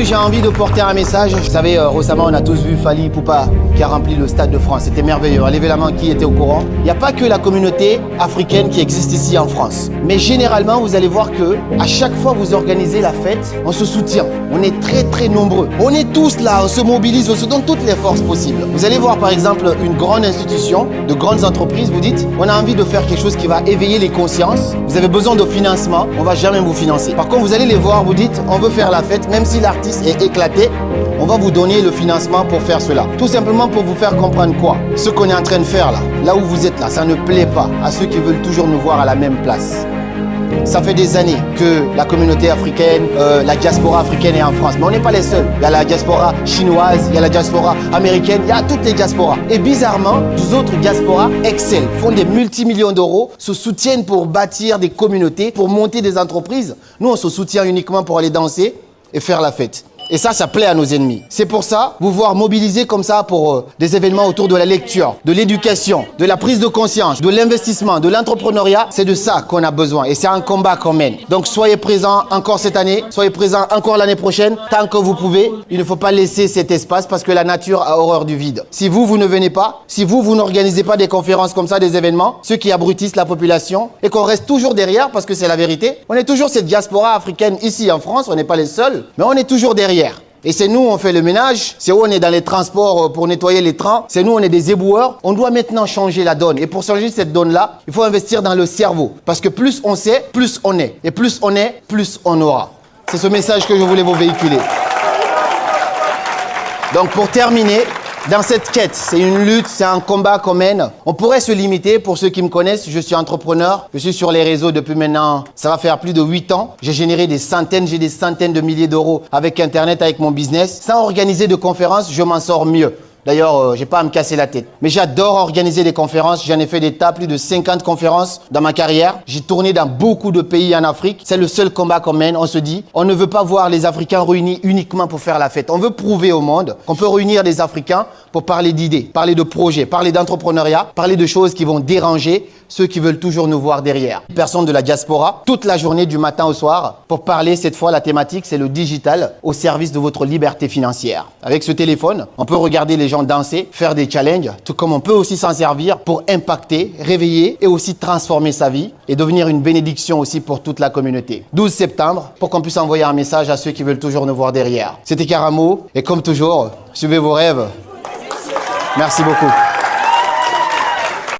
Aujourd'hui, j'ai envie de porter un message. Vous savez, récemment, on a tous vu Fally Ipupa qui a rempli le Stade de France. C'était merveilleux. Levez la main qui était au courant. Il n'y a pas que la communauté africaine qui existe ici en France. Mais généralement, vous allez voir que à chaque fois que vous organisez la fête, on se soutient. On est très, très nombreux. On est tous là, on se mobilise, on se donne toutes les forces possibles. Vous allez voir, par exemple, une grande institution, de grandes entreprises, vous dites, on a envie de faire quelque chose qui va éveiller les consciences. Vous avez besoin de financement, on ne va jamais vous financer. Par contre, vous allez les voir, vous dites, on veut faire la fête, même si l'artiste est éclaté, on va vous donner le financement pour faire cela. Tout simplement pour vous faire comprendre quoi? Ce qu'on est en train de faire là où vous êtes là, ça ne plaît pas à ceux qui veulent toujours nous voir à la même place. Ça fait des années que la communauté africaine, la diaspora africaine est en France. Mais on n'est pas les seuls. Il y a la diaspora chinoise, il y a la diaspora américaine, il y a toutes les diasporas. Et bizarrement, les autres diasporas excellent, font des multimillions d'euros, se soutiennent pour bâtir des communautés, pour monter des entreprises. Nous, on se soutient uniquement pour aller danser et faire la fête. Et ça plaît à nos ennemis. C'est pour ça, vous voir mobiliser comme ça pour des événements autour de la lecture, de l'éducation, de la prise de conscience, de l'investissement, de l'entrepreneuriat, c'est de ça qu'on a besoin. Et c'est un combat qu'on mène. Donc soyez présents encore cette année, soyez présents encore l'année prochaine, tant que vous pouvez. Il ne faut pas laisser cet espace parce que la nature a horreur du vide. Si vous ne venez pas, si vous n'organisez pas des conférences comme ça, des événements, ceux qui abrutissent la population, et qu'on reste toujours derrière, parce que c'est la vérité, on est toujours cette diaspora africaine ici en France, on n'est pas les seuls, mais on est toujours derrière. Et c'est nous, on fait le ménage, c'est où on est dans les transports pour nettoyer les trains, c'est nous, on est des éboueurs. On doit maintenant changer la donne. Et pour changer cette donne-là, il faut investir dans le cerveau. Parce que plus on sait, plus on est. Et plus on est, plus on aura. C'est ce message que je voulais vous véhiculer. Donc pour terminer, dans cette quête, c'est une lutte, c'est un combat qu'on mène. On pourrait se limiter, pour ceux qui me connaissent, je suis entrepreneur, je suis sur les réseaux depuis maintenant, ça va faire plus de 8 ans. J'ai généré des centaines de milliers d'euros avec Internet, avec mon business. Sans organiser de conférences, je m'en sors mieux. D'ailleurs, j'ai pas à me casser la tête. Mais j'adore organiser des conférences. J'en ai fait des tas, plus de 50 conférences dans ma carrière. J'ai tourné dans beaucoup de pays en Afrique. C'est le seul combat qu'on mène. On se dit, on ne veut pas voir les Africains réunis uniquement pour faire la fête. On veut prouver au monde qu'on peut réunir les Africains pour parler d'idées, parler de projets, parler d'entrepreneuriat, parler de choses qui vont déranger ceux qui veulent toujours nous voir derrière. Personne de la diaspora, toute la journée du matin au soir, pour parler, cette fois, la thématique, c'est le digital au service de votre liberté financière. Avec ce téléphone, on peut regarder les gens danser, faire des challenges, tout comme on peut aussi s'en servir pour impacter, réveiller et aussi transformer sa vie et devenir une bénédiction aussi pour toute la communauté. 12 septembre, pour qu'on puisse envoyer un message à ceux qui veulent toujours nous voir derrière. C'était Karamo et comme toujours, suivez vos rêves. Merci beaucoup.